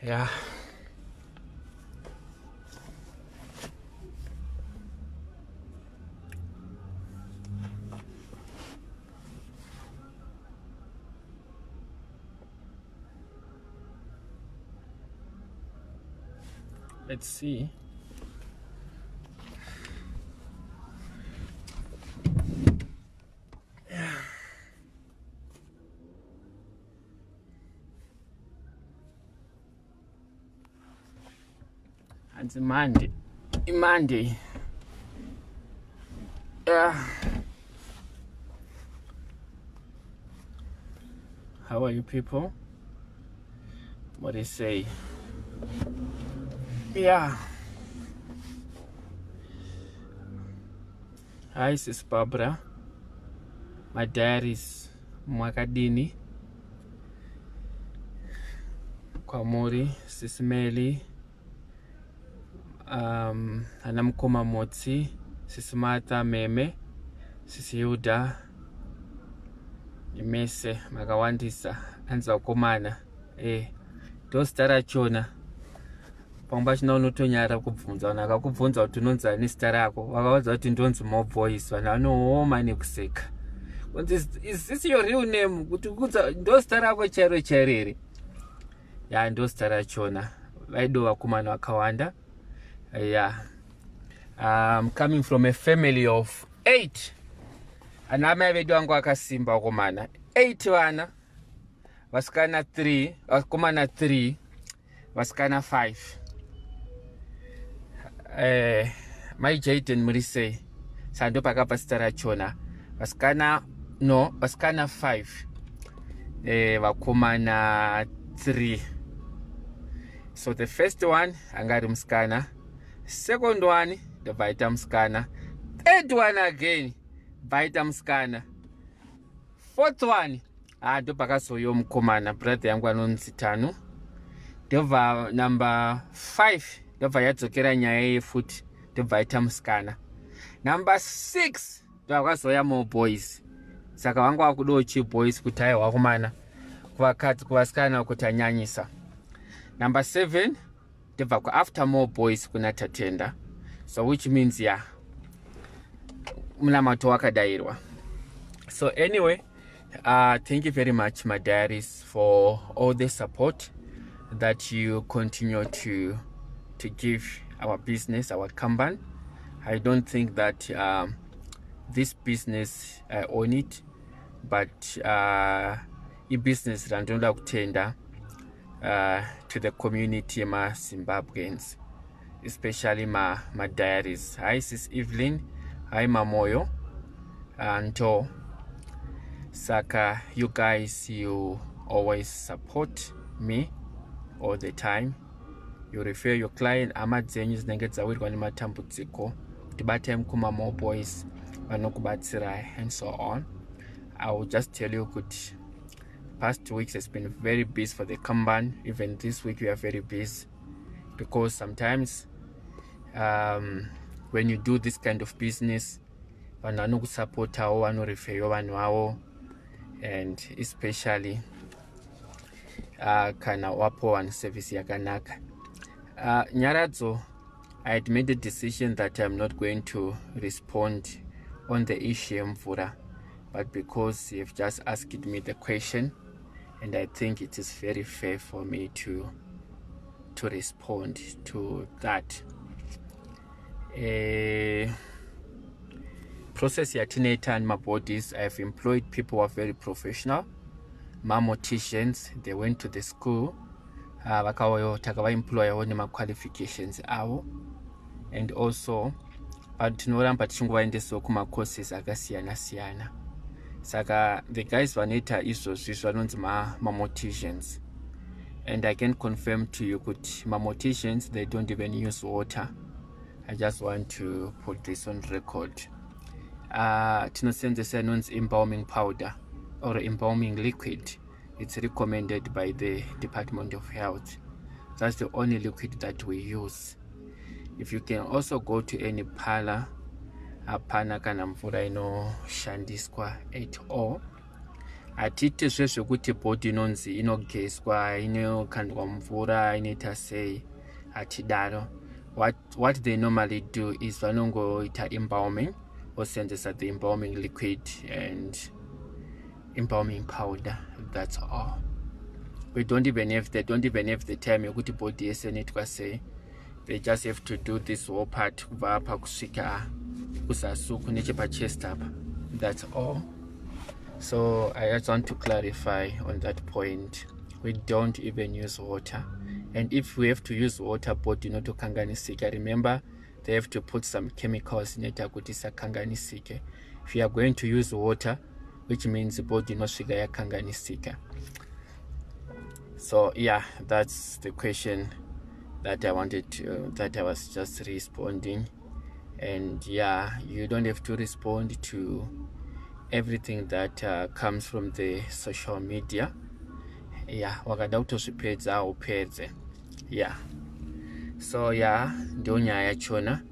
Yeah. Let's see. Yeah. It's Monday. Monday. Yeah. How are you people? What do you say? Yeah. Hi, Sis Barbara. My dad is Mwakadini. Kwamuri, Sis Melly. Anamkoma Motsi, Sis Martha Meme, Sis Yuda. Imese makawandisa anza kumana ndositara chona pamba chinoona tonyara kubvunza vanhu vakakubvunza kuti unonzani zita rako vakaudza kuti ndonzi More Voice vanhu vanooma nekuseka is this your real name kuti kudza ndosita rako chairo chairo here ya ndosita rachona vaido vakomana vakawanda I'm coming from a family of 8 anamai vedu vangu vakasimba vakomana 8 vana vasikana 3 vakomana 3 vasikana 5 mai Jaden muri sei sando pakabva zita rachona vasikana 5 vakomana 3. So the first one angari musikana, second one ndobvaita musikana, third one again bvaita musikana, fourth one ndopakazoyo mukomana brother yangu anonzi Tanu, ndobva number 5 ndobva yadzokera nyaya yefuti ndobvaita musikana, number 6 ndobvakazoya More Boys. Saka vangu vakudawo chiboys kuti hai wakomana kuvakadzi kuvasikana kuti anyanyisa. Number 7 ndobva after More Boys kuna Tatenda, so which means munamato wakadairwa. So anyway, thank you very much my diaries for all the support that you continue to give our business, our company. I don't think that this business I own it, but business randonda kutenda to the community ma Zimbabweans, especially my diaries. Hi Sis Evelyn, hi Mamoyo, and Saka, you guys, you always support me all the time. You refer your client amadzenyu zinenge dzawirwa nematambudziko kuti batai mukuma More Boys vanokubatsirai and so on. I will just tell you kuti past 2 weeks has been very busy for the company. Even this week we are very busy because sometimes when you do this kind of business vanhu vanokusupportawo vanorefeyo vanhu vavo, and especially kana wapo one service yakanaka. Nyaradzo, I had made a decision that I'm not going to respond on the issue Mvura, but because you've just asked me the question, and I think it is very fair for me to respond to that. Process yatinator and my bodies, I've employed people who are very professional, mammoticians. They went to the school, vakavaemployawo nemaqualifications avo, and also tinoramba tichingovaendesawo kumacourses akasiyana-siyana. Saka the guys vanoita izvozvi vanonzi mammoticians, and I can confirm to you kuti mammoticians, they don't even use water. I just want to put this on record. Tinosenzesa inonzi embalming powder or embalming liquid. It's recommended by the Department of Health. That's the only liquid that we use. If you can also go to any parlor, hapana kana mvura inoshandiswa at all. hatiti zvezvekuti bhodhi inonzi inogezwa, inokandwa mvura, inoita sei, hatidaro. What they normally do is vanongoita embalming, osenzesa the embalming liquid and embalming powder. That's all. They don't even have the time yokuti body yese inoitwa sei. They just have to do this whole part kubva apa kusvika kusasuku nechepachest apa. That's all. So I just want to clarify on that point. We don't even use water, and if we have to use water, body inotokanganisika. Remember, they have to put some chemicals in it kuti isakanganisike. If you are going to use water, which means the body inosvika yakanganisika. So yeah, that's the question that I wanted to, that I was just responding. And yeah, you don't have to respond to everything that comes from the social media. Yeah, wakada kutozvipedza upedze. Yeah, so yeah, ndio nyaya yachona.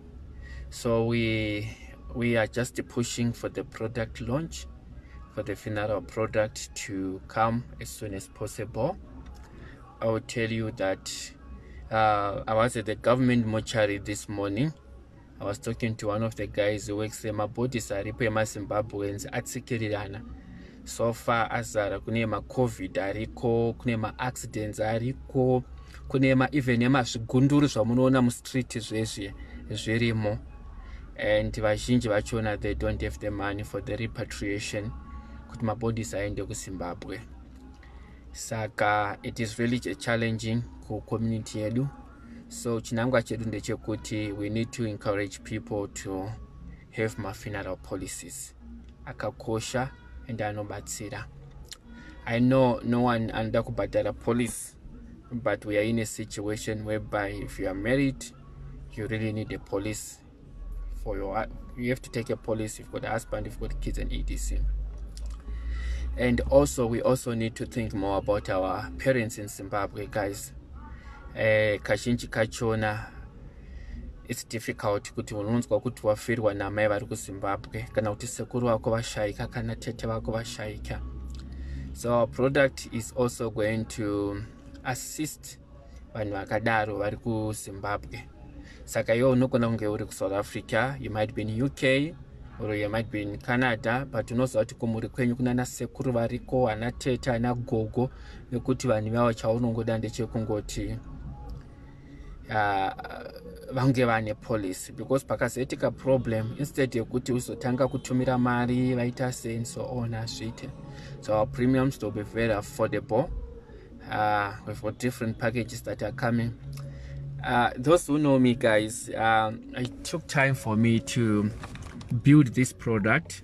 So we are just pushing for the product launch, for the funeral product to come as soon as possible. I will tell you that I was at the government mortuary this morning. I was talking to one of the guys who works there. Mabodies aripo emaZimbabweans atsikirirana. So far azara kune COVID ariko, kune accidents ariko, kune even zvigunduru zvamunoona mustreet zvirimo. And vazhinji vachona they don't have the money for the repatriation kuti mabodies aende kuZimbabwe. Saka it is really challenging ku community yedu. So chinangwa chedu ndechekuti we need to encourage people to have funeral policies akakosha and anobatsira. I know no one under kubhadhara police, but we are in a situation whereby if you are married, you really need a police for you have to take a police. You've got a husband, you've got kids and etc. And also we also need to think more about our parents in Zimbabwe, guys. Kazhinji kachona it's difficult kuti unonzwa kuti wafirwa namai vari kuZimbabwe kana kuti sekuru vako vashaika kana tete vako vashaika. So our product is also going to assist vanhu vakadaro vari kuZimbabwe. Saka iwe unogona kunge uri kuSouth Africa, you might be in UK or you might be in Canada, but unoziva kuti kumuri kwenyu kuna nasekuru variko, ana tete, ana gogo, nekuti vanhu vavo chaunongoda ndechekungoti vange vane police, because pakazoitika problem instead yekuti uzotanga kutumira mari vaita sei and so on azviite. So our premiums will be very affordable. We've got different packages that are coming. Those who know me, guys, it took time for me to build this product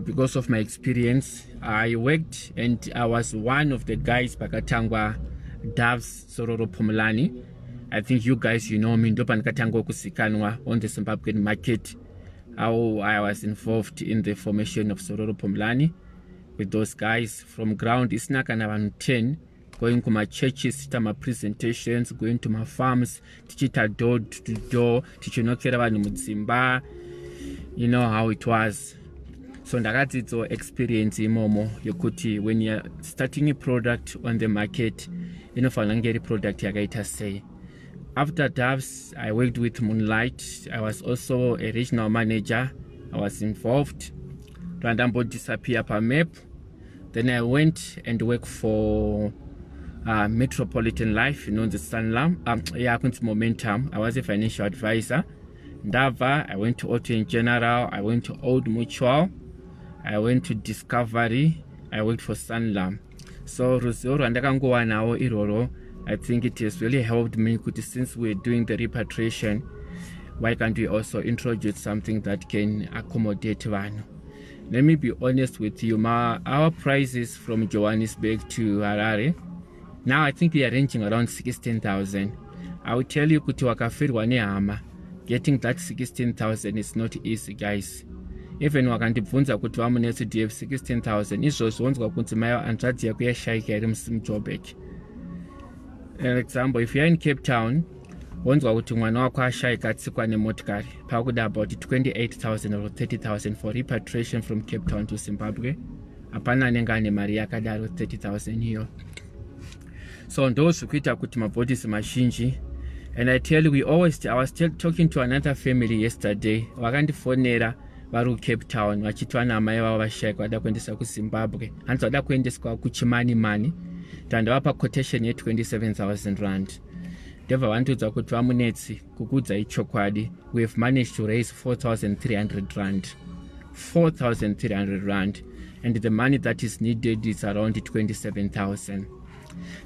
because of my experience. I worked and I was one of the guys pakatangwa Doves Sororo Pumulani. I think you guys, you know me, ndopa nikatangwa kusikanwa on the Zimbabwean market. How I was involved in the formation of Sororo Pumulani with those guys from ground. It's not kind of 10 going to my churches, to my presentations, going to my farms, tichita door to door, tichinokera vanhu mudzimba. You know how it was. So ndakadzidzo experience imomo yokuti when you're starting a product on the market, inofanira kunge iri product yakaita sei. After Doves, I worked with Moonlight. I was also a regional manager. I was involved. Randambo disappear per map. Then I went and worked for Metropolitan Life, you know, the Sanlam. Yeah, I went to Momentum. I was a financial advisor. Ndava, I went to Auto in General. I went to Old Mutual. I went to Discovery. I worked for Sanlam. So Ruzoro andakangowa nawo iroro. I think it has really helped me, since we're doing the repatriation, why can't we also introduce something that can accommodate one? Let me be honest with you, our prices from Johannesburg to Harare, now I think they are ranging around 16,000. I will tell you, kuti wakafirwa nehama, getting that 16,000 is not easy, guys. Even wakandibvunza kuti wamunetsi do you have 16,000, izvozvo wonzwa kunzi maiwa hanzvadzi yako yashaika iri muSimJobek. For example, if you are in Cape Town, wonzwa kuti mwana wako ashaika atsikwa nemotikari, pakuda about 28,000 or 30,000 for repatriation from Cape Town to Zimbabwe. hapana anenge ane mari yakadaro 30,000 iyo. So ndozvo kuita kuti mabhodhisi mazhinji. And I tell you, I was still talking to another family yesterday. Vakandifonera vari kuCape Town vachitwa namai vavo vashayika vada kuendesa kuZimbabwe. Hanzi vada kuendeswa kuChimani Mani. Ndandavapa quotation ye27,000 rand. Ndebva vandiudza kuti vamunetsi kukudza ichokwadi. We have managed to raise 4,300 rand. 4,300 rand. And the money that is needed is around 27,000.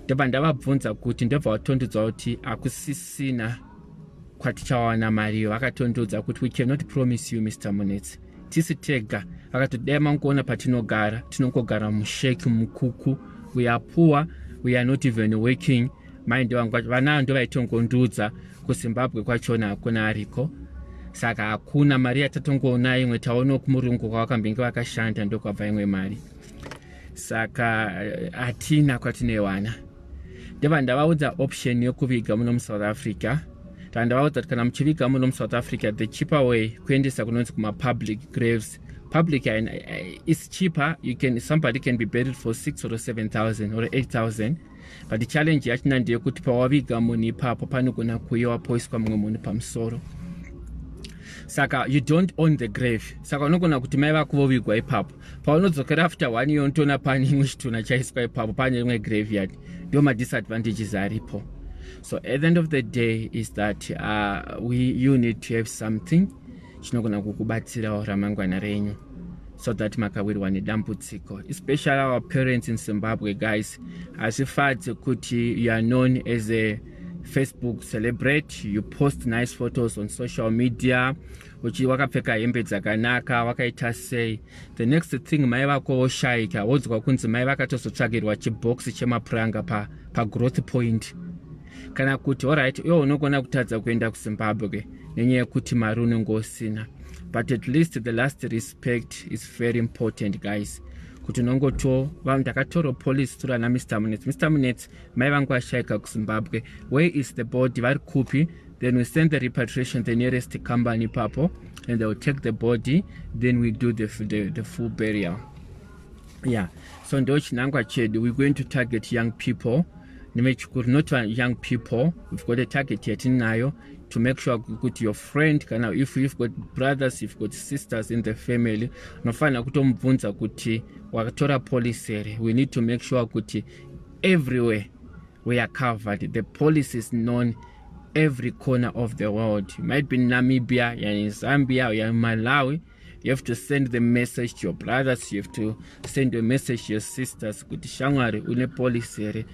Ndebva ndavabvunza kuti ndebva vatondudza kuti akusisina kwatichawana mariyo. Vakatondudza kuti we cannot promise you Mr. Munetsi. Tisi tega vakatodai mangoona patinogara, tinongogara musheki mukuku. We are poor, we are not even working. Mind wangu vana ndo vaitongondudza kuZimbabwe kwachona hakuna ariko. Saka hakuna mari yatatongoona imwe taona kumurungu kwavakambenge vakashanda ndokwabva imwe mari. Saka hatina kwatinewana. Ndebva ndavaudza option yokuviga muno muSouth Africa. Ndavaudza kuti kana muchiviga muno muSouth Africa, the cheaper way kuendesa kunonzi kuma-public graves. Public is cheaper. Somebody can be buried for 6 or 7,000 or 8,000. But the challenge yachina ndeyekuti pawaviga munhu ipapo panogona kuyiwa poiswa mumwe munhu pamusoro. Saka you don't own the grave. Saka unogona kuti mai vako vovigwa ipapo. Paunodzokera after 1 year unotoona pane imwe chitunha chaiswa ipapo, pane imwe graveyard. Ndio ma-disadvantages aripo. So at the end of the day is that you need to have something chinogona kukubatsirawo ramangwana renyu, so that makawirwa nedambudziko. Especially our parents in Zimbabwe, guys. Asifadzi kuti you are known as a Facebook celebrate, you post nice photos on social media, uchi wakapfeka hembe dzakanaka, wakaita sei. The next thing mai vako voshayika, wodzwa kunzi mai vakatozotsvagirwa chibox chemapuranga pa growth point. Kana kuti alright, iwe unogona kutadza kuenda kuZimbabwe nenyaya yekuti mari unenge usina. But at least the last respect is very important, guys. Kuti unongoto ndakatoro police tura na Mr. Munetsi. Mr. Munetsi, mai vangu vashayika kuZimbabwe. Where is the body? Vari kupi? Then we send the repatriation the nearest company papo, and they will take the body. Then we do the full burial. Yeah. So ndo chinangwa chedu, we're going to target young people. Not young people. We've got a target yetinayo to make sure that your friend, if you've got brothers, you've got sisters in the family, nofana kutomubvunza kuti wakatora police. We need to make sure that everywhere we are covered. The police is known every corner of the world. You might be in Namibia, you're in Zambia, you're in Malawi. You have to send the message to your brothers. You have to send a message to your sisters. Kuti shangwari une police.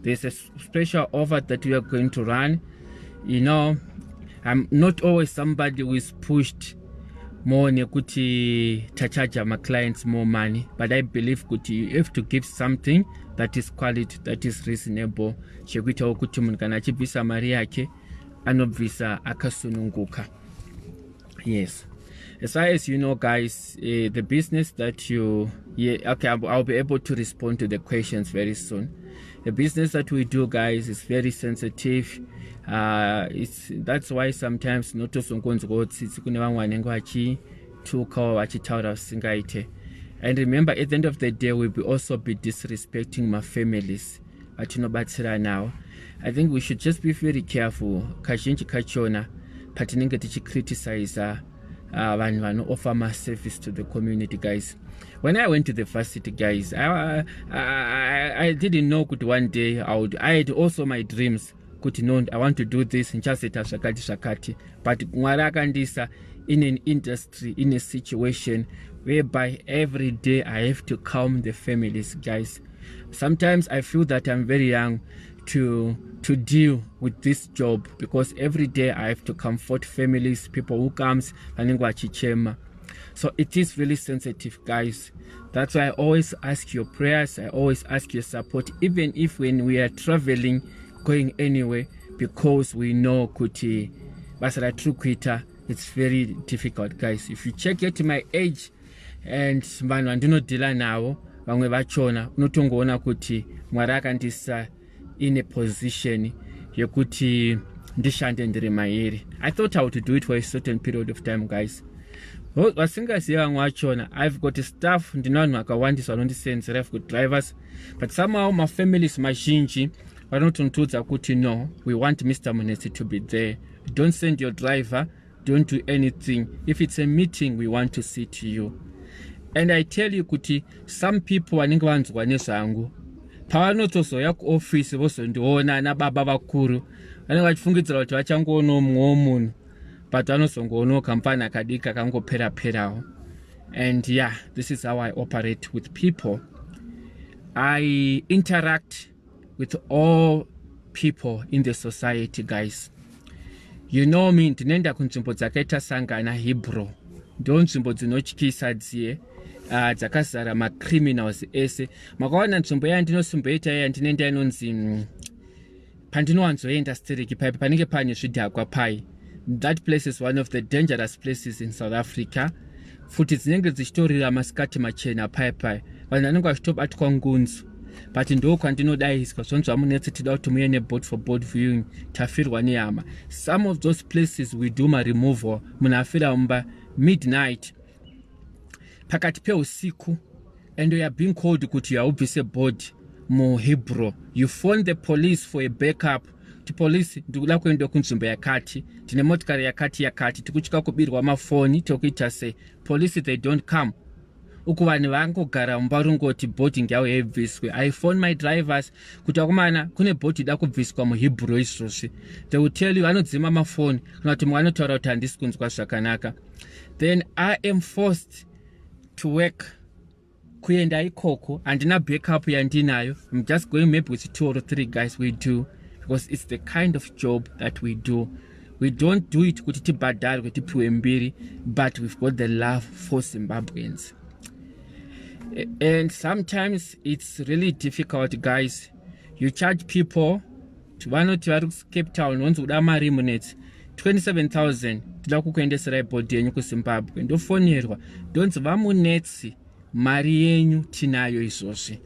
There's a special offer that we are going to run. You know, I'm not always somebody who is pushed more nekuti tachaja my clients more money, but I believe kuti you have to give something that is quality, that is reasonable. Chekuita ukuthi munhu kana achibvisa mari yake anobvisa akasununguka. Yes. As far as you know, guys, the business that I'll be able to respond to the questions very soon. The business that we do, guys, is very sensitive. That's why sometimes and remember, at the end of the day, we will also be disrespecting my families. Now, I think we should just be very careful. Kazhinji kachona patinenge tichicriticize vanhu vano offer my service to the community, guys. When I went to the varsity, guys, I didn't know that one day I had also my dreams. I want to do this and just shakati. But Mwara akandisa in an industry, in a situation whereby every day I have to calm the families, guys. Sometimes I feel that I'm very young to deal with this job, because every day I have to comfort families, people who comes vanengwa chichema. So it is really sensitive, guys. That's why I always ask your prayers, I always ask your support, even if when we are traveling, going anywhere, because we know kuti basara trukwita, it's very difficult, guys. If you check it my age and vanhu andinodhila navo vamwe vachona unotongoona kuti Mwari akandisa in a position yekuti ndishande ndiri mairi. I thought I would do it for a certain period of time, guys, vasingaziva vamwe vachona. I've got a staff ndinovanhu vakawandisa vanondisenzera, I've got drivers, but somehow mafamilies mazhinji vanotondiudza kuti no, we want Mr. Munetsi to be there. Don't send your driver, don't do anything. If it's a meeting, we want to see to you. And I tell you kuti some people vanenge vanzwa nezvangu pavanotozoya kuofisi vozondiona nababa vakuru vanenge vachifungidzira kuti vachangoonawo mumwewo munhu, but vanozongoonawo kampani akadiki akangopera-perawo. And yeah, this is how I operate with people. I interact with all people in the society, guys. You know me, ndinoenda kunzvimbo dzakaita sangana Hebrew, ndo nzvimbo dzinotyisa dziye, dzakazara macriminals ese. Makaona nzvimbo yandinosimboita yandinoenda inonzi pandinowanzoenda stereki paipa panenge pane zvidhakwa pai. That place is one of the dangerous places in South Africa. Futi dzinenge dzichitorira masikati machena paipai, vanhu vanenge vachitobatwa ngunzu. But ndo kwandinodaiiswa zvonzwa Munetsi tida kuti muye neboat for boat viewing, tafirwa nehama. Some of those places we do my removal munafira mumba midnight pakati peusiku, and you are being called kuti yaubvise board mu Hebrew. You phone the police for a backup. Ti police ndikuda kuenda kunzvimbo yakati, tine motikari yakati tikutya kubirwa mafoni tokuita se police they don't come. Uku vanhu vangogara mumba rungoti boating yavo yaibviswe. I phone my drivers kuti akomana kune boat ida kubviswa muHebrew izvozvi. They will tell you vanodzima mafoni kana kuti mukanotaura kuti handisi kunzwa zvakanaka. Then I am forced to work kuenda ikoko, handina backup yandinayo. I'm just going maybe with 2 or 3 guys we do, because it's the kind of job that we do. We don't do it kuti tibhadharwe tipiwe mbiri, but we've got the love for Zimbabweans. And sometimes it's really difficult, guys. You charge people to vanoti vari Cape Town onzi uda mari Munetsi 27,000 tida kukuendesera board yenyu kuZimbabwe, ndofonerwa ndonzi vaMunetsi mari yenyu tinayo izvozvi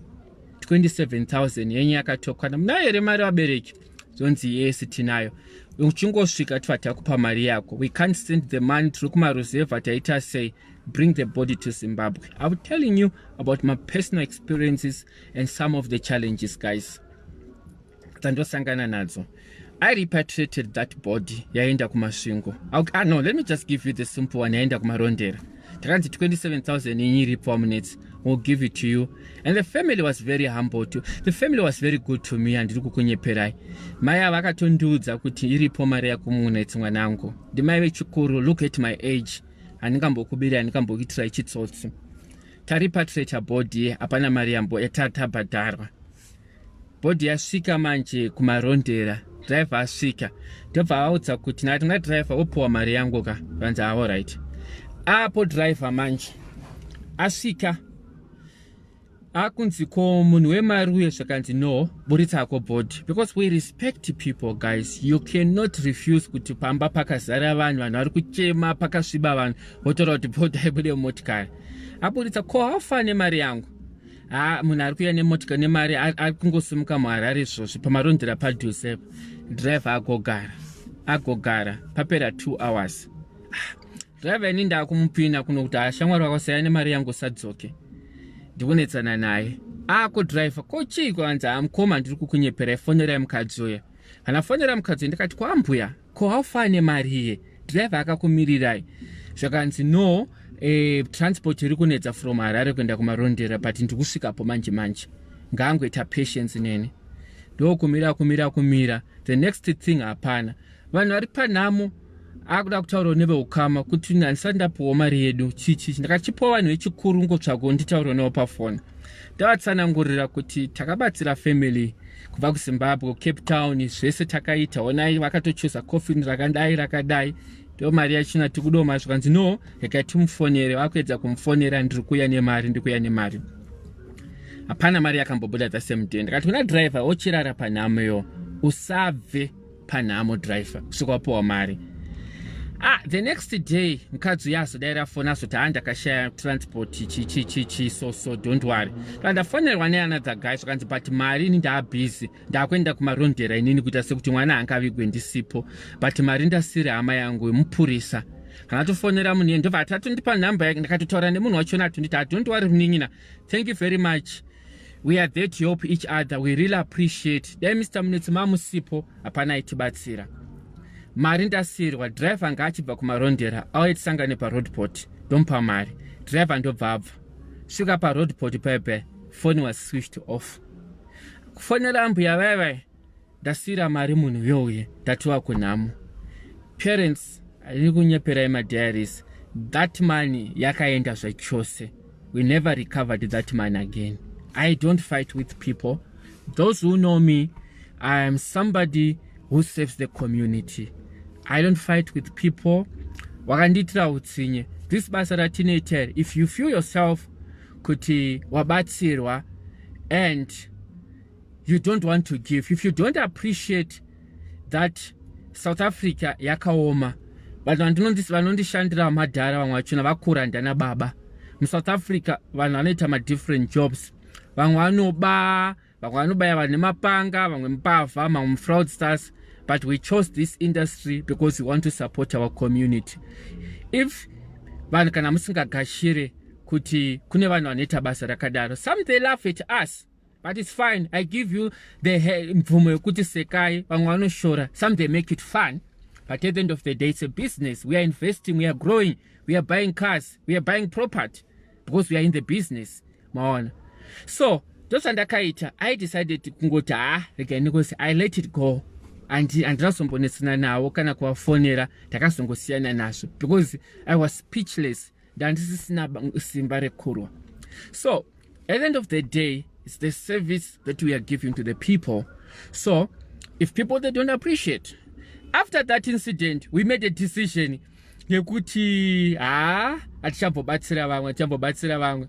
27,000 yenyu yakatokwana. Munayo here mari vabereki? Zonzi yes tinayo. Uchingosvika tatakupa mari yako. We can't send the money through kumaruzeva taita say bring the body to Zimbabwe. I'm telling you about my personal experiences and some of the challenges, guys. Tandosangana nadzo. I repatriated that body yaenda kumasvingo. No, let me just give you the simple one. Yaenda kumarondera. Takanzi 27,000 iripo Munetsi. We'll give it to you. And the family was very humble too. The family was very good to me and kukunyeperai. Maya vakatondiudza kuti iripo mari yako Munetsi mwanangu. Ndimai vechikuru, look at my age. Andikambokubira andikambokitira chitsotsi. Taripatriate body hapana mari yambo yatatabhadharwa. Body yasvika manje kumarondera. Driver asvika. Ndobva vaudza kuti ndatinga driver opowa mari yangu ka. Vanzi all right. Apo driver manje asvika akunzi ko munhu wemari uye zvakanzi no, buritsa ako body, because we respect people, guys. You cannot refuse kuti pamba pakazara vanhu vari kuchema pakasviba vanhu votaura kuti body aibude motikari. Aburitsa ko hafane mari yangu. Munhu ari kuuya nemotikari nemari ari kungosimuka muHarare izvozvi pamarondera padhuze. Driver agogara papera 2 hours. Driver ini ndakumupinda kuno kuti ashamwari wakasaya nemari yangu sadzoke. Ndikunetsana naye. Ako driver kochi kwanza amkoma ndiri kukunyepera fonera mukadzi uya. Kana fonera mukadzi ndikati kwambuya ko hafane mari iye. Driver akakumirirai. Zvakanzi no, transport iri kunetsa from Harare kuenda kumarondera, but ndikusvikapo manje. Ngaangoita patience nene. Ndo kumira. The next thing hapana. Vanhu vari panhamo akuda kutaura neveukama kuti ndisati ndapiwa mari yedu chichi. Ndakachipiwa vanhu vechikuru ngotsvako nditaura navo pafoni. Ndavatsanangurira kuti takabatsira family kubva kuZimbabwe, Cape Town, zvese takaita. Onai vakatochuza coffin rakadai. Ndo mari yachina tikudoma. Zvakanzi no, yakati mufonere. Vakuedza kumufonera, ndiri kuuya nemari. Hapana mari yakambobuda the same day. Ndakati kuna driver ochirara panhamoyo, usabve panhamo driver kusvika wapiwa mari. The next day mukadzi yazodaira foni azoti ndakashaya transport so don't worry. Ndafonerwa neanother guy zvakanzi but mari ini ndaabhizi, ndakuenda kumarondera inini kuita sekuti mwana angavigwe ndisipo, but mari ndasiri hama yangu yemupurisa. kana tofonera munhu ndobva atatondipa number yake ndakatotaura nemunhu wachona atonditi don't worry mnin'ina, thank you very much, we are there to help each other, we really appreciate. Dai Mr. Munetsi mamusipo hapana aitibatsira. Mari ndasirwa, driver ngaachibva kumarondera auye tisangane paroadport, ndomupa mari, driver ndobva abva. Svika paroadport pepe, phone was switched off. Kufonera mbuya vaiva ndasira mari munhu youye ndatiwa kunhamo. Parents, handiri kunyeperai madiaries, that money yakaenda zvachose. We never recovered that money again. I don't fight with people. Those who know me, I am somebody who saves the community. I don't fight with people. Wakanditira utsinye. This basa ratinoita, if you feel yourself kuti wabatsirwa and you don't want to give, if you don't appreciate that South Africa yakaoma, vanhu vanondishandira madhara vamwe vachona vakura ndana baba. South Africa vanhu vanoita different jobs. Vamwe vanobaya vane mapanga, vamwe mbavha, vamwe fraudsters, but we chose this industry because we want to support our community. If vanhu kana musingagashire kuti kune vanhu vanoita basa rakadaro, some they laugh at us, but it's fine. I give you the mvumo yekuti sekai, vamwe vanoshora, some they make it fun, but at the end of the day it's a business. We are investing, we are growing, we are buying cars, we are buying property because we are in the business. Maona. So those andakaita, I decided kungoti because I let it go. Andirasombonetsana nawo kana kuvafonera ndakazongosiyana nazvo because I was speechless, ndandisisina simba rekurwa. So at the end of the day, it's the service that we are giving to the people. So if people they don't appreciate, after that incident we made a decision yekuti atichambobatsira vamwe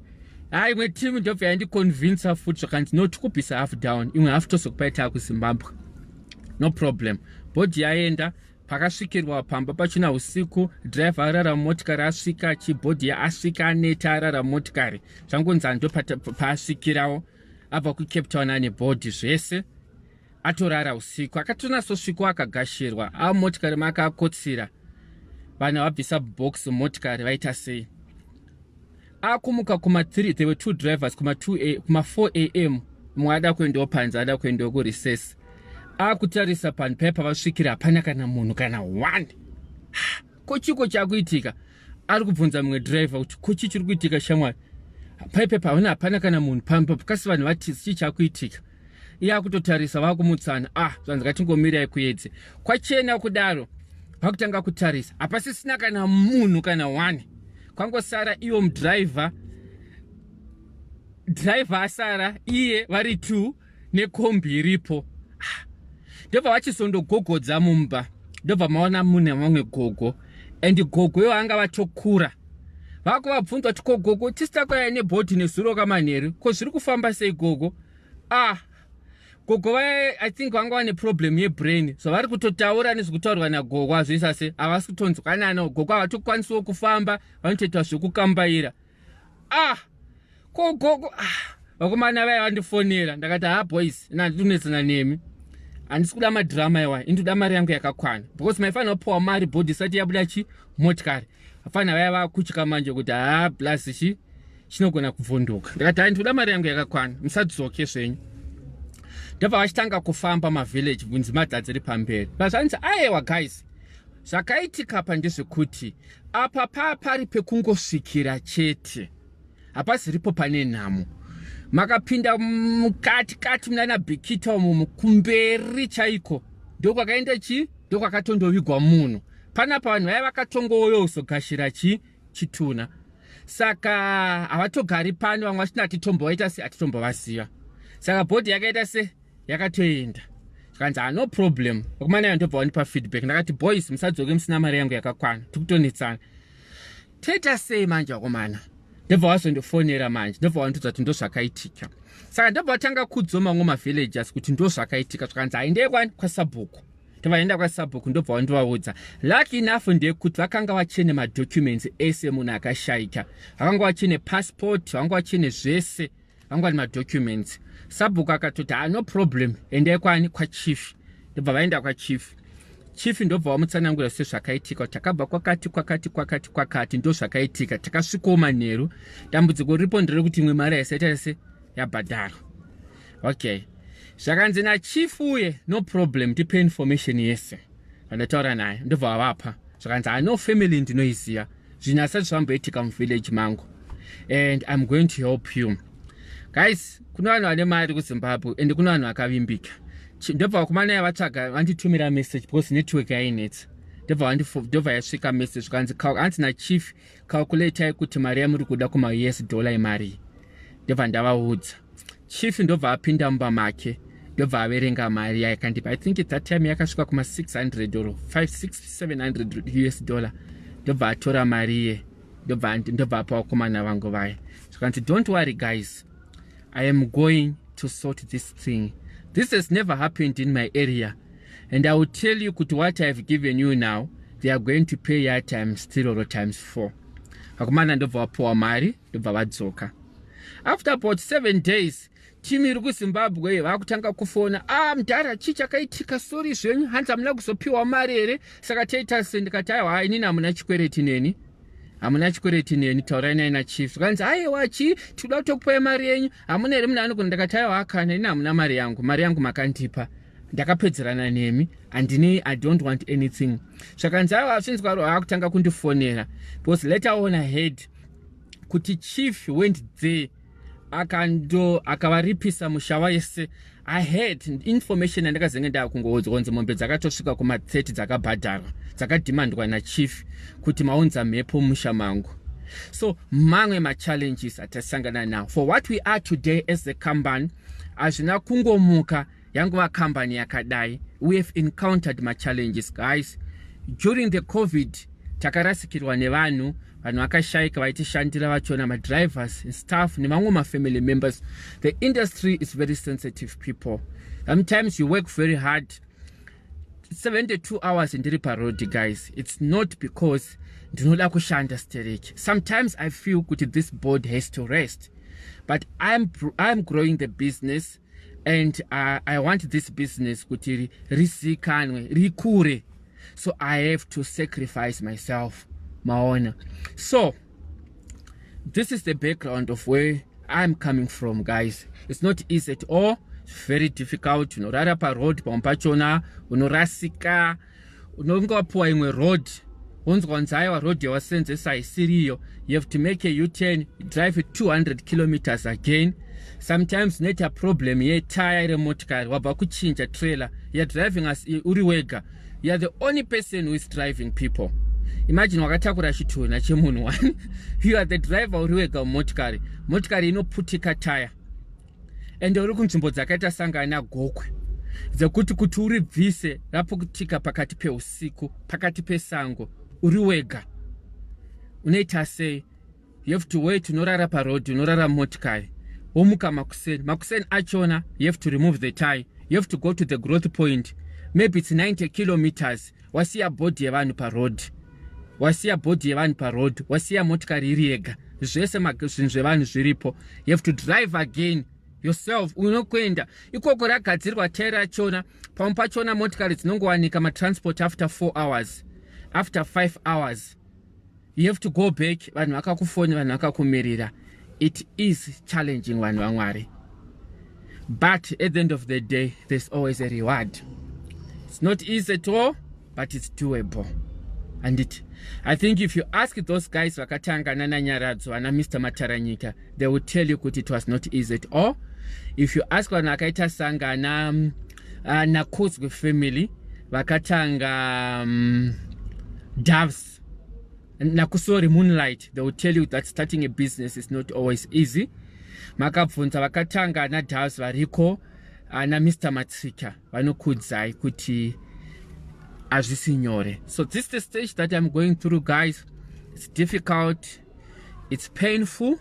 imwe team ndobva yandiconvince futi zvakanzi no tikubvisa half down, imwe half tozokupaita kuZimbabwe, no problem. Bhodhi yaenda pakasvikirwa pamba pachina usiku, driver arara motikari asvika, chibhodhi asvika aneta arara motikari, zvangonzi ando paasvikirawo abva kuCape Town ane bhodhi zvese, atorara usiku. Akatonasosvika akagashirwa, motikari make akotsira, vanhu vabvisa box motikari vaita sei. Akumuka kuma 3, there were 2 drivers, kuma 4 am, mumwe ada kuendawo panze, ada kuendawo kurecess. Akutarisa panpepa vasvikira hapana kana munhu kana 1. Kochiko chakuitika, ari kubvunza mumwe driver kuti kochi chiri kuitika shamwari, paipepa hapana kana munhu pamba, kasi vanhu vati chii chakuitika. Iye akutotarisa vakumutsana, zvanzi ngatingomirai kuedze. Kwachena kudaro vakutanga kutarisa, hapasisina kana munhu kana 1. Kwangosara iwo mudriver asara, iye vari 2 nekombi iripo. Ndobva vachizondogogodza mumba, ndobva maona mune mamwe gogo, and gogo iwo anga vatokura. Vakuvabvunza kuti ko gogo tisita kwaya nebhodhi nezuro kamanheru, ko zviri kufamba sei gogo? Gogo I think vanga vane problem yebrain, so vari kutotaura nezvekutaurwa nagogo hazvisa se havasi kutonzwanana. Gogo havatokwanisiwo kufamba, vanotoita zvekukambaira. Ko gogo vakomana vai vandifonera, ndakati boys, ndinonetsana nemi, handisi kuda madhirama iwa, indoda mari yangu yakakwana, because maifanira kupiwa mari bhodhi isati yabuda motikari. Vafanira vaya vakutya manje kuti plus chinogona kuvhunduka. Ndakati ndinoda mari yangu yakakwana, musadzoke zvenyu. Ndobva vachitanga kufamba mavillage, nzima dziri pamberi. Vazvanzi aiwa guys, zvakaitika apa ndezvekuti apa pari pekungosvikira chete, hapasiripo pane nhamo. Makapinda mukati munana bhikita umu kumberi chaiko, ndokwakaenda ndokwakatondovigwa munhu. Panapa vanhu vaya vakatongoyo kuzogashira chituna. Saka havatogari pano, vamwe vachina atitombovaita se atitombovaziva. Saka bhodhi yakaita se yakatoenda. Zvakanzi no problem. Vakomana ivo ndobva vandipa feedback. Ndakati boys, musadzoke musina mari yangu yakakwana, tikutonetsana. Toita sei manje vakomana? Ndobva vazondifonera manje, ndobva vandudza kuti ndozvakaitika. Saka ndobva vatanga kudzoma mamwe mavillagers kuti ndozvakaitika. Zvakanzi haindei kwaSabhuku. Ndobva vaenda kwaSabhuku, ndobva vandivaudza. Lucky enough ndekuti vakanga vachine madocuments ese munhu akashaika. Vakanga vachine passport, vakanga vachine zvese, vakanga vane madocuments. Sabhuku akatoti no problem, endai kwachief. Ndobva vaenda kwachief. chief ndobva wamutsanangura sezvakaitika takabva kwakati ndo zvakaitika takasvikawo manheru dambudziko riripo nderekuti imwe mari yaisati yese yabhadharwa. Okay, zvakanzi nachief uye no problem tipe information yese vandataura naye ndobva wavapa zvakanzi no family ndinoiziva zvinhu asati zvamboitika muvillage mangu and I'm going to help you guys. Kuna vanhu vane mari kuZimbabwe and kuna vanhu vakavimbika. Ndobva vakomana yavatsvaga vanditumira message because network yainetsa. Ndobva yasvika message kanzi anzi nachief calculate kuti mari yamuri kuda kuma US dollar imari. Ndobva ndavaudza. Chief ndobva apinda mumba make. Ndobva averenga mari yakandipa. I think at that time yakasvika kuma 600 or 700 US dollar. Ndobva atora mari ye. Ndobva apa vakomana vangu vaya. Zvakanzi don't worry guys. I am going to sort this thing. This has never happened in my area. And I will tell you what I have given you now, they are going to pay ya times 3 or times 4. Vakomana ndobva vapuwa mari, ndobva vadzoka. After about 7 days, timu iri kuZimbabwe vakutanga kufona, mudhara chii chakaitika, sorry zvenyu, hanzi hamuna kuzopiwa mari here, saka taita sei. Ndikati aiwa inini hamuna chikwereti neni. Hamuna chikwereti neni, taurai naye nachief. Zvakanzi aiwa chii tinoda kutokupai mari yenyu, hamuna here munhu anogona. Ndakati aiwa akana inini hamuna mari yangu makandipa. Ndakapedzerana nemi andini I don't want anything. Zvakanzi aiwa zvinzwa vakutanga kundifonera because later on I heard kuti chief went there akavaripisa mushawa yese. I heard information andakazenge ndakungoudzwa kunzi mombe dzakatosvika kuma 30 dzakabhadharwa dzakadimandwa nachief kuti maunza mhepo musha mangu. So mamwe ma-challenges atasangana nawo. For what we are today as a company, hazvina kungomuka yanguva company yakadai. We have encountered ma-challenges guys. During the COVID takarasikirwa nevanhu vakashayika vaitishandira vachona, ma-drivers, staff nevamwe ma-family members. The industry is very sensitive people. Sometimes you work very hard 72 hours ndiri parodi guys. It's not because ndinoda kushanda stereki. Sometimes I feel kuti this board has to rest, but I'm growing the business and I want this business kuti rizikanwe rikure, so I have to sacrifice myself, maona. So this is the background of where I'm coming from guys. It's not easy at all. It's very difficult. Unorara pa road pampachona, unorasika, unongopuwa imwe road, unzwa nzaiwa road yawasenzesa isiriyo. You have to make a U-turn, drive 200 kilometers again. Sometimes net a problem ye tire remote car wabva kuchinja trailer. You're driving as uriwega. You're the only person who is driving people. Imagine wakatakura chituna chemunhu one. You are the driver uriwega motikari. Motikari inoputika tire. And uri kunzvimbo dzakaita sangana gokwe dzekuti kuti uribvise raputika pakati peusiku, pakati pesango, uri wega. Unoita sei? You have to wait, unorara parodi, unorara motikari. Womuka makuseni achona, you have to remove the tie. You have to go to the growth point. Maybe it's 90 kilometers. Wasiya body yevanhu parodi. Wasiya body yevanhu parodi. Wasiya motikari iri yega. Zvese zvinhu zvevanhu zviripo. You have to drive again yourself. Unokwenda ikoko ragadzirwa tairi rachona, pamwe pachona motikari dzinongowanika matransport after 4 hours, after 5 hours. You have to go back. Vanhu vakakufona, vanhu vakakumirira. It is challenging vanhu vaMwari, but at the end of the day there's always a reward. It's not easy at all, but it's doable. And I think if you ask those guys vakatangana nanyaradzo vana Mr. Mataranyika, they will tell you that it was not easy at all. If you ask vanhu vakaita sangana naKuzwe family vakatanga Doves nakusori Moonlight, they will tell you that starting a business is not always easy. Makabvunza vakatanga naDoves variko na Mr. Matsika vanokudzai kuti hazvisi nyore. So this is the stage that I'm going through guys. It's difficult, it's painful.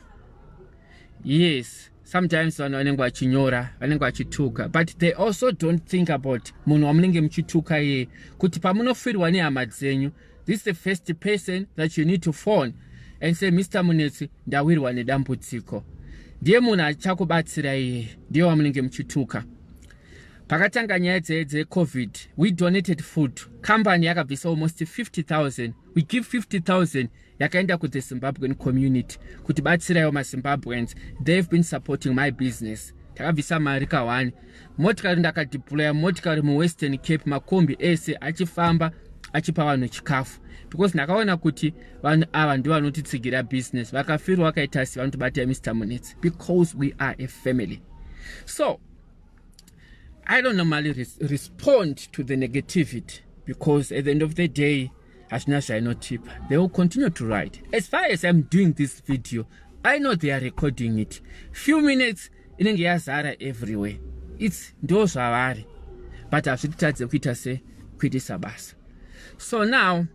Yes, sometimes vanhu vanenge vachinyora, vanenge vachituka, but they also don't think about munhu wamunenge muchituka ye kuti pamunofirwa nehama dzenyu, this is the first person that you need to phone and say, Mr. Munetsi, ndawirwa nedambudziko. Ndiye munhu achakubatsira iye, ndiye wamunenge muchituka. pakatanga nyaya dzecovid, we donated food. Company yakabvisa almost 50,000. We give 50,000 yakaenda to the Zimbabwean community kuti batsirayo maZimbabweans. They've been supporting my business. Takabvisa mari ka1 motikari ndakadeploya motikari muWestern Cape, makombi ese achifamba achipa vanhu chikafu, because ndakaona kuti vanhu ava ndivo vanotitsigira business, vakafirwa vakaita sevanotibata Mr. Munetsi, because we are a family. So I don't normally respond to the negativity, because at the end of the day, they will continue to write. As far as I'm doing this video, I know they are recording it. Few minutes inenge yazara everywhere. It's ndo zvavari, but hazvititadze kuita sekuitisa basa. So now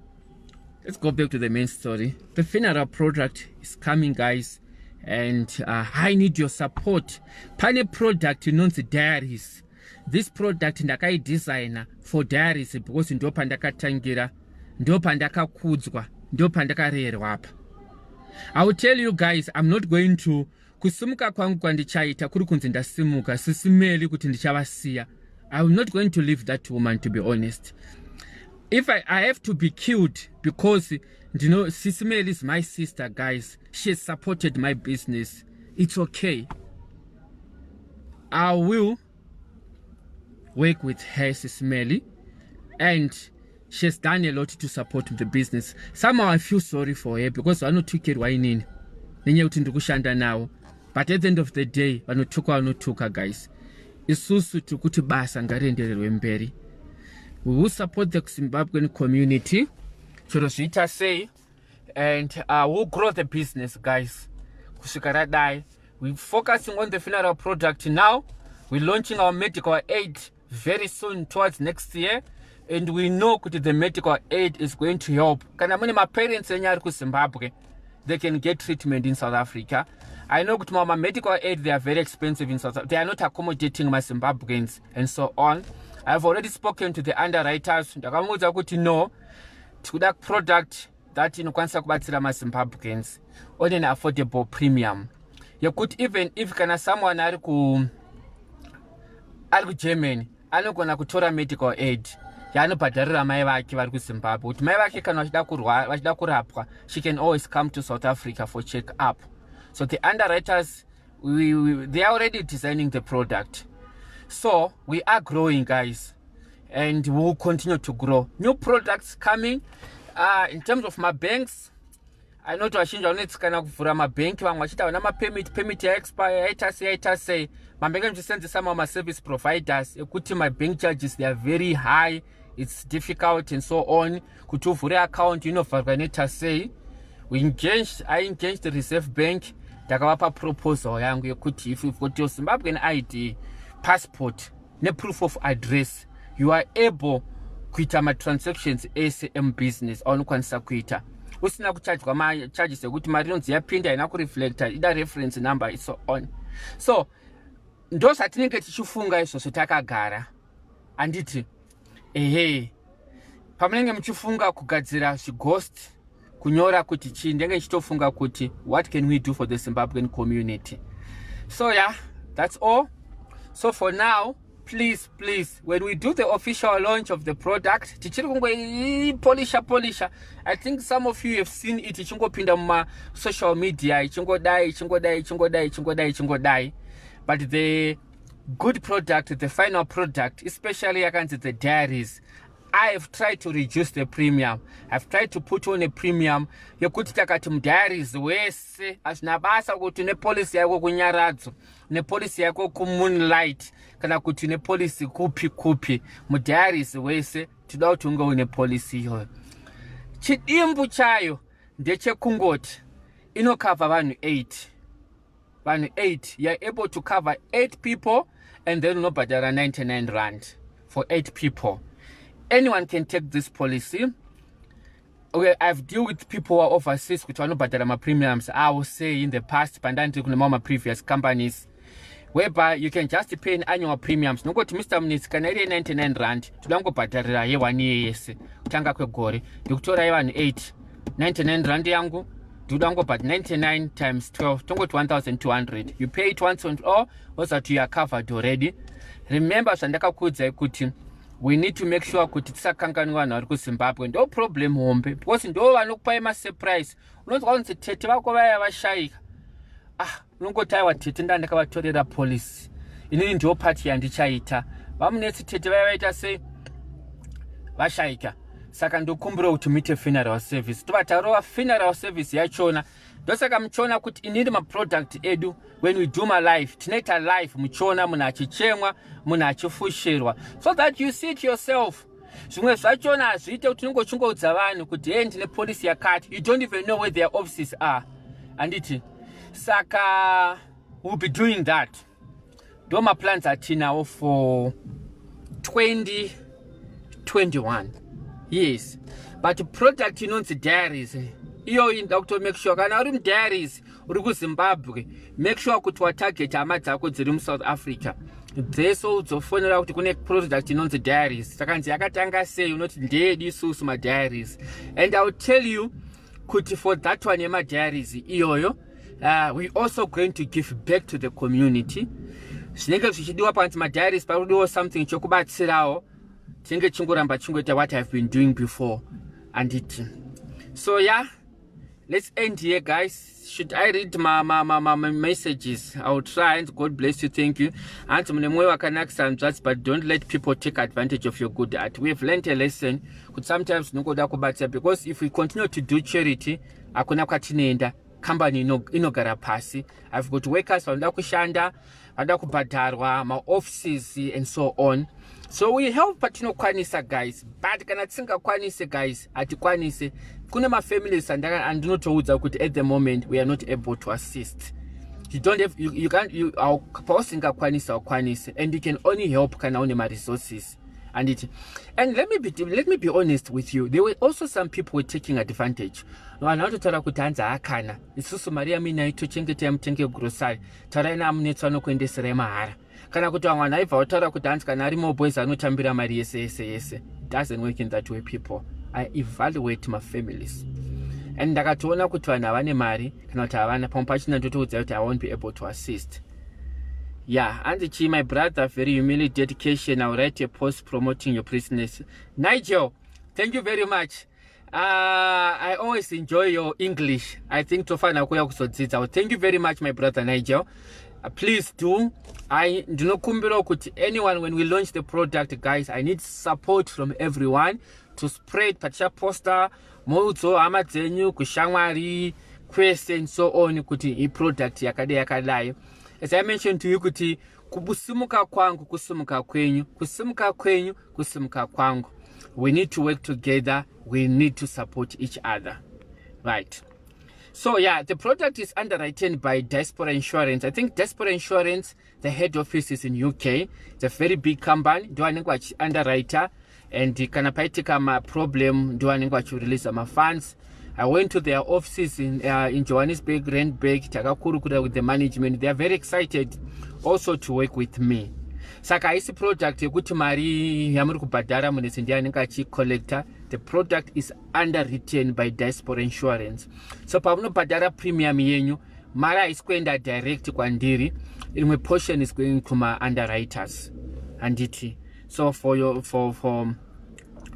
let's go back to the main story. The funeral product is coming, guys, and I need your support. Pane product inonzi diaries. This product ndakai designer for diaries, because ndo pandakatangira, ndo pandakakudzwa, ndo pandakarerwa apa. I will tell you guys, I'm not going to kusumuka kwangu kwandichaita kuri kunzi ndasimuka Sis Melly kuti ndichavasiya. I'm not going to leave that woman, to be honest. If I have to be killed because, you know, Sis Melly is my sister, guys. She has supported my business. It's okay. I will work with her, Sis Melly, and she has done a lot to support the business. Somehow I feel sorry for her, because vanotukirwa wainini nenye kuti ndikushanda nawo, but at the end of the day vanotuka guys. Isusu tukuti basa ngariendererwe mberi. We will support the Zimbabwean community, so the say, and we'll grow the business, guys. We're focusing on the funeral product now. We're launching our medical aid very soon towards next year, and we know that the medical aid is going to help. My parents in Zimbabwe, they can get treatment in South Africa. I know that my medical aid, they are very expensive in South Africa. They are not accommodating my Zimbabweans and so on. I've already spoken to the underwriters. Ndakamuudza kuti no, tikuda product that inokwanisa kubatsira ma Zimbabweans on an affordable premium. Yekuti even if kana someone ari ku Germany anogona kutora medical aid yaanobhadharira mai vake vari kuZimbabwe, kuti mai vake kana vachida kurapwa, she can always come to South Africa for check up. So the underwriters, they are already designing the product. So we are growing, guys, and we will continue to grow. New products coming. In terms of my banks, I know to vazhinji vanotsikana kuvhura mabanki, vamwe vachita vana mapemit yaexpire yaita sei. Mabanki anosenzesa mamwe service providers ekuti my bank charges, they are very high, it's difficult and so on. Kuti uvhure account inovharwa neta sei. I engaged the Reserve Bank. Ndakavapa proposal yangu yekuti if you've got your Zimbabwean ID, passport, ne proof of address, you are able kuita ma transactions ASM business aunokwanisa kuita usina kuchargwa ma charges ekuti mari inonzi yapinda ina kureflecta ida reference number and so on. So ndo satinenge tichifunga izvozvo takagara, anditi pamunenge muchifunga kugadzira zvighost kunyora kuti chii, ndenge ndichitofunga kuti what can we do for the Zimbabwean community. So yeah, that's all. So for now, please, when we do the official launch of the product, polisha. I think some of you have seen it. Ichingopinda muma social media, ichingodai. But the good product, the final product, especially against the diaries, I have tried to reduce the premium. I've tried to put on a premium. Yokuti takati mdiaries wese asinabasa kuti ne policy yako kunyaradzo, ne policy yako ku moonlight, kana kuti ne policy kupi mdiaries wese tida kuti unge une policy yo. Chidimbu chayo ndeche kungoti ino cover vanhu 8. You're able to cover 8 people, and then unobhadhara 99 rand for 8 people. Anyone can take this policy. Okay, I've dealt with people who are overseas which are not better my premiums. I will say in the past, pandanti my previous companies, whereby you can just pay an annual premiums. No go to Mr. Munetsi Canadian 99 rand. Tulango patarira ye 1 year yes. Utanga kwe gore. Victoria ye 8 99 rand yangu. Tulango but 99 times 12. Tongo to 1,200. You pay it once and all. Also you are covered already. remember zvandakakuudzai kuti we need to make sure kuti tisakanganwa vanhu vari kuZimbabwe. Ndo problem hombe, because ndo vanokupai masurprise. Unonzwa kunzi tete vako vaya vashayika, unongoti aiwa tete ndandakavatorera polisi, inini ndio pati yandichaita. Vamunetsi tete vaya vaita sei vashayika, saka ndokumbira kuti muite funeral service. Tovatarova funeral service yachona ndosaka muchiona kuti inini maproduct edu when we do my life tinoita life muchiona munhu achichemwa, munhu achifushirwa, so that you see it yourself. Zvimwe zvachona hazviite kuti unongochungoudza vanhu kuti hey ndine polisi yakati, you don't even know where their offices are. Anditi saka we'll be doing that. Ndo maplans atinawo for 2021. Yes, but product inonzi diaries iyo inda kuto make sure kana uri diaries uri kuZimbabwe, make sure kuti watarget hama dzako dziri muSouth Africa dzeso udzofonera kuti kune product inonzi diaries. Sakanzi yakatanga sei, unoti ndeedi isusu madiaries, and I'll tell you kuti for that one yema diaries iyoyo we also going to give back to the community. Zvinenge zvichidiwa panzi madiaries parudiwo something chokubatsirawo tinge chingoramba chingoita what I've been doing before. And it so yeah, let's end here, guys. Should I read my messages? I'll try, and God bless you. Thank you. And but don't let people take advantage of your good art. We have learned a lesson. Could sometimes because if we continue to do charity, akuna kwatinenda company inogara pasi. I've got workers vanoda kushanda, vanoda kubhadharwa, my offices and so on. So we help patinokwanisa, guys, but kana tisingakwanise, guys, atikwanise. Kune families andinotoudza kuti at the moment we are not able to assist. You don't have, you can't, our posingakwanisa ukwanise, and you can only help kana une resources. And let me be honest with you, there were also some people were taking advantage. No, anototara kuti hanza akana isusu Maria mina itochengeta mutenge grocery taraina amunetswa nokuendesera mahara kana kuti vamwe naibva vataura kuti hanzi kana ari boys anotambira mari yese. It doesn't work in that way, people. I evaluate my families, and ndakatoona kuti vanhu havane mari kana kuti havana, pamwe pachina ndotoudza kuti I won't be able to assist. Yeah, and my brother, very humility, dedication. I'll write a post promoting your business. Nigel, thank you very much. I always enjoy your English. I think tofana kuya kusodzidza. Thank you very much, my brother Nigel. Please do. I do not kumbiro kuti anyone when we launch the product, guys. I need support from everyone to spread pacha poster, mozo amadzenyu kushamwari, quest and so on kuti I product yakadai. As I mentioned to you kuti kubusumuka kwangu kusumuka kwenyu, kusumuka kwenyu kusumuka kwangu. We need to work together. We need to support each other. Right. So yeah, the product is underwritten by Diaspora Insurance. I think Diaspora Insurance, the head office is in UK. It's a very big company. Do I know underwriter? And the kanapaitika problem, do I know release my funds? I went to their offices in Johannesburg, Randburg, Takakuru with the management. They are very excited also to work with me. Saka isi product yekuti mari yamuri kubhadhara munesindia anenge achicollector. The product is underwritten by Diaspora Insurance. So pamunobhadhara premium yenyu, mara is kuenda direct kwandiri. Imwe portion is going to my underwriters. Anditi. So for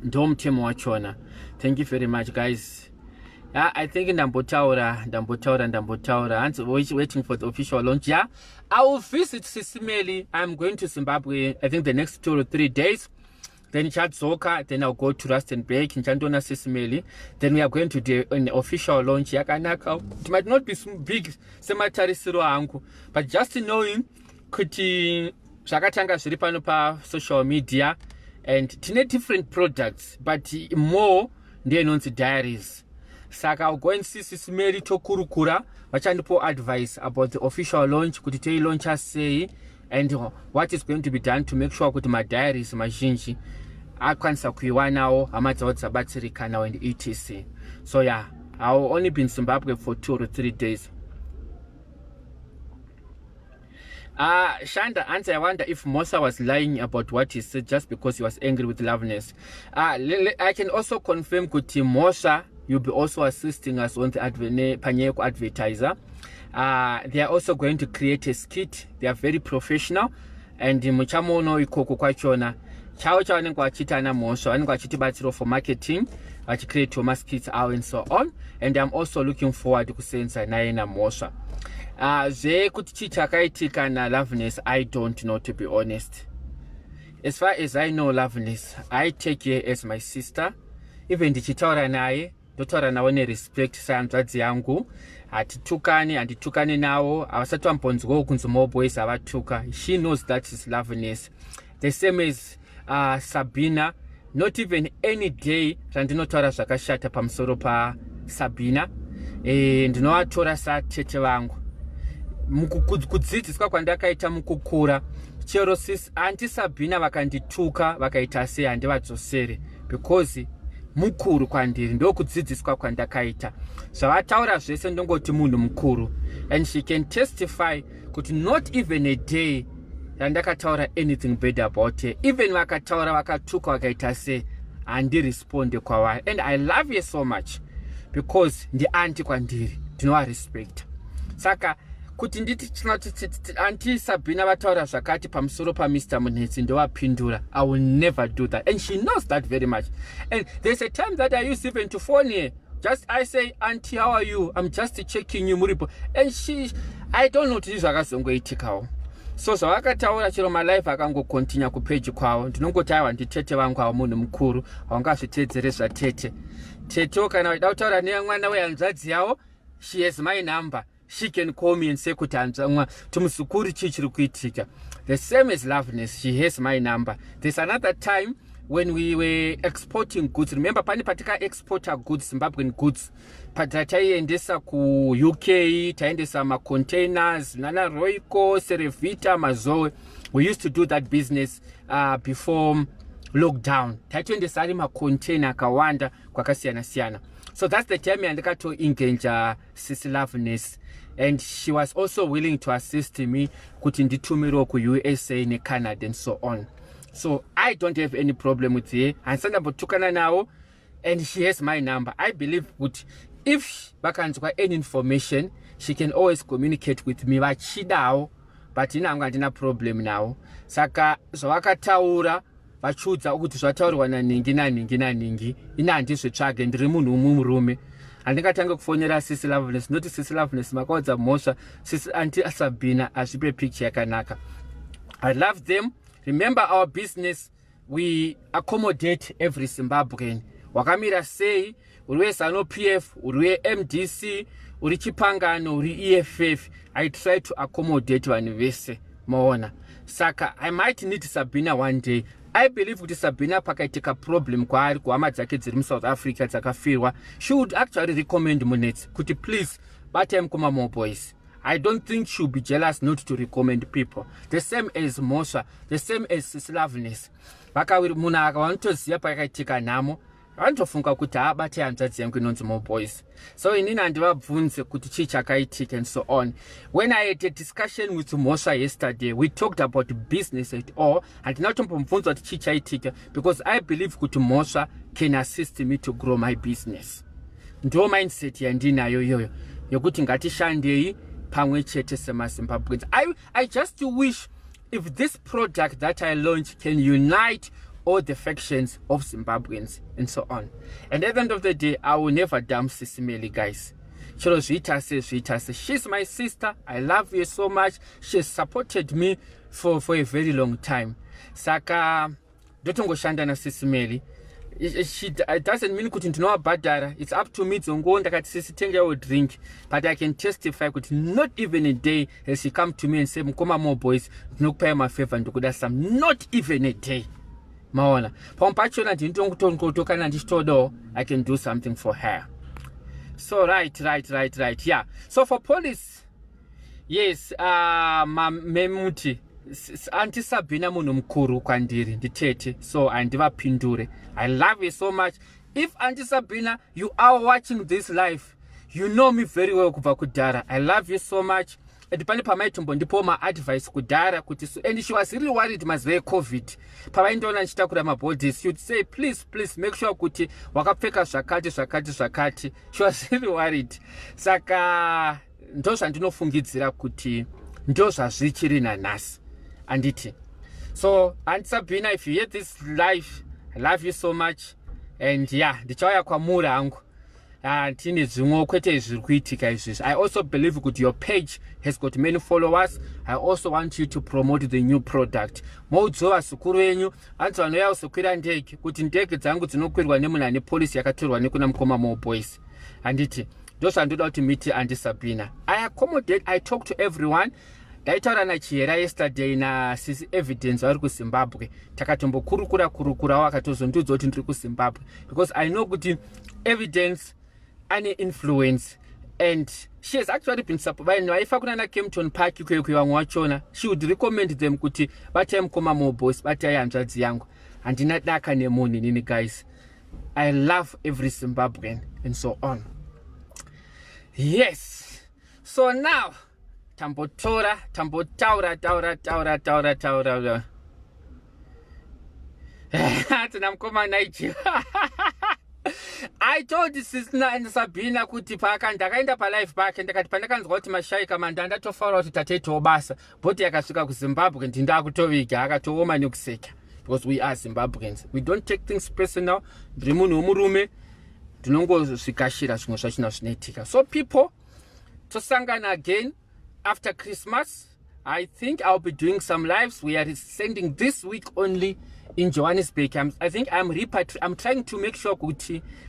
Dom Team Wachona. Thank you very much, guys. I think Ndambotaura. I'm waiting for the official launch. Yeah, I will visit Sis Melly. I'm going to Zimbabwe, I think the next 2 or 3 days. Then Chatzoka, then I'll go to Rustenburg in Chandona Sis Melly. Then we are going to do an official launch. It might not be big cemetery angu, but just knowing kuti Shakatanga Shripano pa social media and tine different products, but more they know the diaries. Saka I'll go and see Sis Melly to kurukura, vachandipo advice about the official launch, kuti tei launch say, and what is going to be done to make sure kuti my diaries mazhinji akwanisa kuiwanawo amadzaodzabatsirika now and etc. So yeah, I'll only be in Zimbabwe for 2 or 3 days. Shanda answer, I wonder if Mosa was lying about what he said just because he was angry with Loveness. I can also confirm kuti Mosa, you'll be also assisting us on the Panyeko advertiser. They are also going to create a skit. They are very professional, and muchamono ikoko kwachona chao chavanenge vachiita ana mhosva vanenge vachitibatsiro for marketing vachicreate maskits avo and so on, and I'm also looking forward kusenza naye namhosva. Zvekuti chii chakaitika naLoveness, I don't know, to be honest. As far as I know Loveness, I take her as my sister. Even ndichitaura naye ndotaura nawo nerespect sehanzvadzi yangu. Hatitukani nawo, havasati vambonzwawo kunzi more boys havatuka. She knows that is Loveness. The same as Sabina. Not even any day randinotaura zvakashata pamusoro paSabina. Ndinovatora satete vangu. Kudzidziswa kwandakaita mukukura, chero anti Sabina vakandituka vakaita sei handivadzosere, because mukuru kwandiri, ndokudzidziswa kwandakaita. Zvavataura zvese ndongoti munhu mukuru, and she can testify kuti not even a day randakataura anything bad about her. Even vakataura vakatuka vakaita sei handiresponde kwavari, and I love her so much because ndi anti kwandiri, ndinova respect. Saka kuti nditi anti Sabina vataura zvakati pamusoro paMr. Munetsi ndovapindura, I will never do that, and she knows that very much. And there's a time that I used even to phone her, just I say, auntie, how are you? I'm just checking you muripo, and I don't know kuti zvakazongoitikawo. So zvavakataura chero malife akangokontinua kupeji kwavo, ndinongoti aiwa nditete vangu avo munhu mukuru haungazviteedzere zvatete. Tetewo kana vaida kutaura nemwana wehanzvadzi yavo, she has my number. She can call me and say kuti hanzvamwa tumusukuri chii chiri kuitika. The same as Loveness, she has my number. There's another time when we were exporting goods. Remember pani patika exporter goods, Zimbabwean goods. Taiendesa ku UK, taiendesa ma containers, Nana Royco, Serevita, Mazoe. We used to do that business before lockdown. Taitoendesa ari ma container kawanda kwakasiyana siyana. So that's the time yandikato engage Sis Loveness, and she was also willing to assist me kuti nditumiro ku USA ne Canada and so on. So I don't have any problem with her. Ansanda botukana now, and she has my number. I believe kuti if vakanzwa any information, she can always communicate with me vachidawo, but inanga ndina problem now. Saka zvavakataura vachiudza kuti zvataurwa naningi ina handizvitsvage, ndiri munhu murume. Handingatange kufonera Sis Loveness, noti Sis Loveness makaudza mhosva, anti Sabina hazvipe picture yakanaka. I love them. Remember our business, we accommodate every Zimbabwean. Wakamira sei, uri ZANU-PF, uri MDC, uri Chipangano, uri EFF, I try to accommodate vanhu vese, maona. Saka I might need Sabina one day. I believe kuti Sabina pakaitika problem kwaari kuhama dzake dziri muSouth Africa dzakafirwa, she would actually recommend Munetsi kuti please batai mukoma more boys. I don't think she'll be jealous not to recommend people. The same as Mosha, the same as Sis Loveness. Munhu akavanotoziva pakaitika nhamo, vanotofunga kuti batai hanzvadzi yangu inonzi more boys. So inini handivabvunze kuti chii chakaitika and so on. When I had a discussion with Mosha yesterday, we talked about business at all, and ndinatombomubvunza kuti chii chaitika, because I believe kuti Mosha can assist me to grow my business. Ndo mindset yandinayo yoyo yokuti ngatishandei pamwe chete semaZimbabweans. I just wish if this product that I launched can unite all the factions of Zimbabweans and so on. And at the end of the day, I will never dump Sis Melly, guys. She's my sister. I love her so much. She has supported me for a very long time. Saka dotongoshanda na Sis Melly. It doesn't mean kuti ndinowabhadhara. It's up to me dzongo ndakati sisi tengewo drink, but I can testify kuti not even a day has she come to me and say mukoma more boys ndinokupai mafavor ndokuda some. Not even a day. Maona pamwe pachona ndinotongoto kana ndichitodawo I can do something for her. So right, yeah. So for police, yes, memuti anti Sabina munhu mukuru kwandiri nditete, so handivapindure. I love you so much. If Auntie Sabina, you are watching this live, you know me very well kubva kudhara. I love you so much. And pani pamaitombo ndipo ma advice kudhara kuti so, and she was really worried mazuva COVID. Pavaindoona ndichitakura mabodies, you'd say please make sure kuti wakapfeka zvakati. She was really worried. Saka ndo zvandinofungidzira kuti ndo zvazvichiri nanhasi. Anditi So Aunt Sabina, if you hear this live, I love you so much. And yeah, ndichauya kwamuri hangu tine zvimwe kwete zviri kuitika izvizvi. I also believe that your page has got many followers. I also want you to promote the new product. Moudzova zukuru wenyu vanzi vanouya kuzokwira ndege kuti ndege dzangu dzinokwirwa nemunhu ane polisi yakatorwa nekuna mukoma Mo Boys. Handiti ndozvandoda kuti miti Aunty Sabina. I accommodate, I talk to everyone. Ndaitaura nachihera yesterday Sis Evidence vari kuZimbabwe. Takatombokurukurawo akatozondiudza kuti ndiri kuZimbabwe because I know kuti Evidence ane influence and she has actually been supporting. Vaifa kuna na Kempton Park ikweyo vamwe vachona, she would recommend them kuti vatai mukoma Mo Boys, vatai hanzvadzi yangu. Handina daka nemunhu nini guys. I love every Zimbabwean and so on. Yes. So now tambotaura tina mukoma Nigeria. I told Sis Sabina kuti ndakaenda palive pake ndakati pandakanzwa kuti mashaika mandanda tofaura kuti tateitawo basa bhoti yakasvika kuZimbabwe ndindakutoviga akatooma nekuseka because we are Zimbabweans. We don't take things personal. Ndiri munhu womurume ndinongozvikashira zvimwe zvachina zvinoitika. So people, tosangana again after Christmas. I think I'll be doing some lives. We are sending this week only in Johannesburg. I think I'm trying to make sure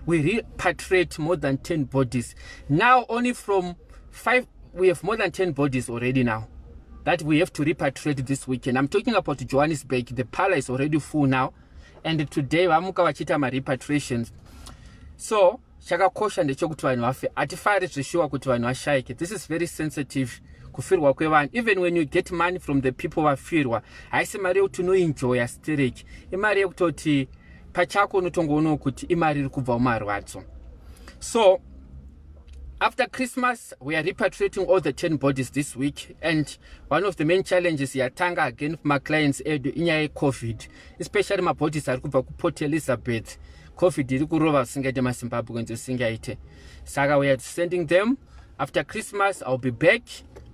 we repatriate more than 10 bodies. Now only from 5, we have more than 10 bodies already now that we have to repatriate this weekend. I'm talking about Johannesburg. The parlor is already full now. And today, vamuka vachita ma repatriations. So, chakakosha ndechekuti vanhu vafe. Atifari zvishuwa kuti vanhu vashaike. This is very sensitive. Kufirwa kwevanhu. Even when you get money from the people vafirwa, haisi mari yekuti unoenjoya stereki. Imari yekutoti pachako unotongoona kuti imari iri kubva mumarwadzo. So, after Christmas, we are repatriating all the 10 bodies this week. And one of the main challenges yatanga again for my clients edu inyaya COVID, especially my bodies are kubva kuPort Elizabeth. COVID iri kurova singaite maZimbabweans singaite. Saka we are sending them. After Christmas, I'll be back.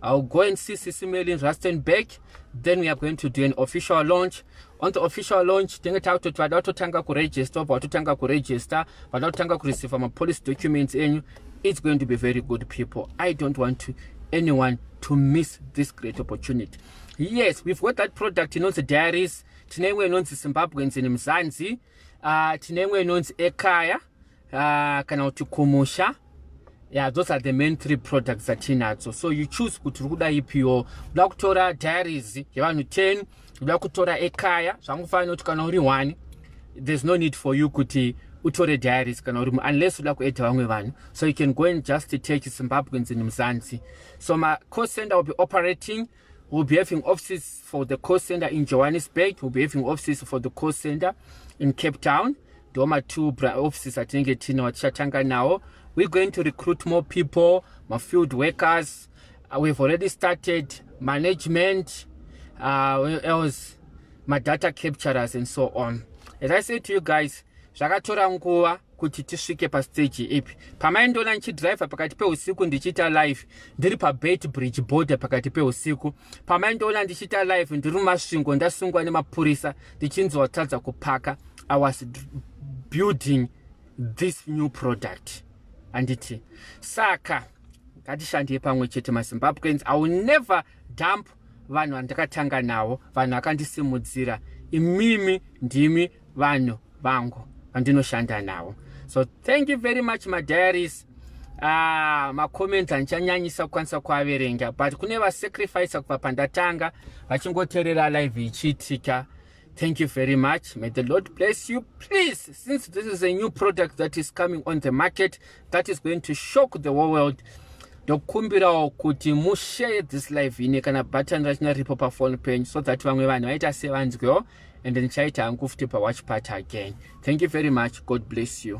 I'll go and see Sis Melly in Rustenburg. Then we are going to do an official launch. On the official launch, vadatotanga kuregister, vadatotanga kureceive my police documents. It's going to be very good, people. I don't want anyone to miss this great opportunity. Yes, we've got that product, the diaries. Tinemwe inonzi Zimbabweans in Mzansi. Tinemwe inonzi Ekaya. Kana kuti Kumusha. Yeah, those are the main 3 products that tinadzo. So you choose kuti ruda ipiwo. Uda kutora diaries yevanhu 10, uda kutora Ekaya, zvangofanira kuti kana uri 1, there's no need for you kuti utore diaries kana uri unless uda kuedha vamwe vanhu. So you can go and just take Zimbabweans in Mzansi. So my call center will be operating. We'll be having offices for the call center in Johannesburg. We'll be having offices for the call center in Cape Town. Doma 2 offices I think tichatanga now. We're going to recruit more people, more field workers. We've already started management, else my data capturers and so on. As I said to you guys, zvakatora nguva kuti tisvike pastage ipi. Pamaindoona ndichidrive pakati peusiku ndichiita live ndiri paBait Bridge border pakati peusiku. Pamaindoona ndichiita live ndiri mumasvingo ndasungwa nemapurisa ndichinzwa kutadza kupaka. I was building this new product. Anditi saka ngatishandire pamwe chete maZimbabweans. I will never dump vanhu vandakatanga navo, vanhu vakandisimudzira. Imimi ndimi vanhu vangu vandinoshanda navo. So thank you very much my diaries. Ma comments anchanyanyisa kukwanisa kuaverenga, but kune va sacrifice kubva pandatanga vachingoteerera live ichiitika. Thank you very much. May the Lord bless you. Please, since this is a new product that is coming on the market, that is going to shock the whole world, ndokumbirawo kuti mushare this live ine kana button rachinaripo paphone page so that vamwe vanhu vaita sevanzwewo and then chaita hangu futi pawatch party again. Thank you very much. God bless you.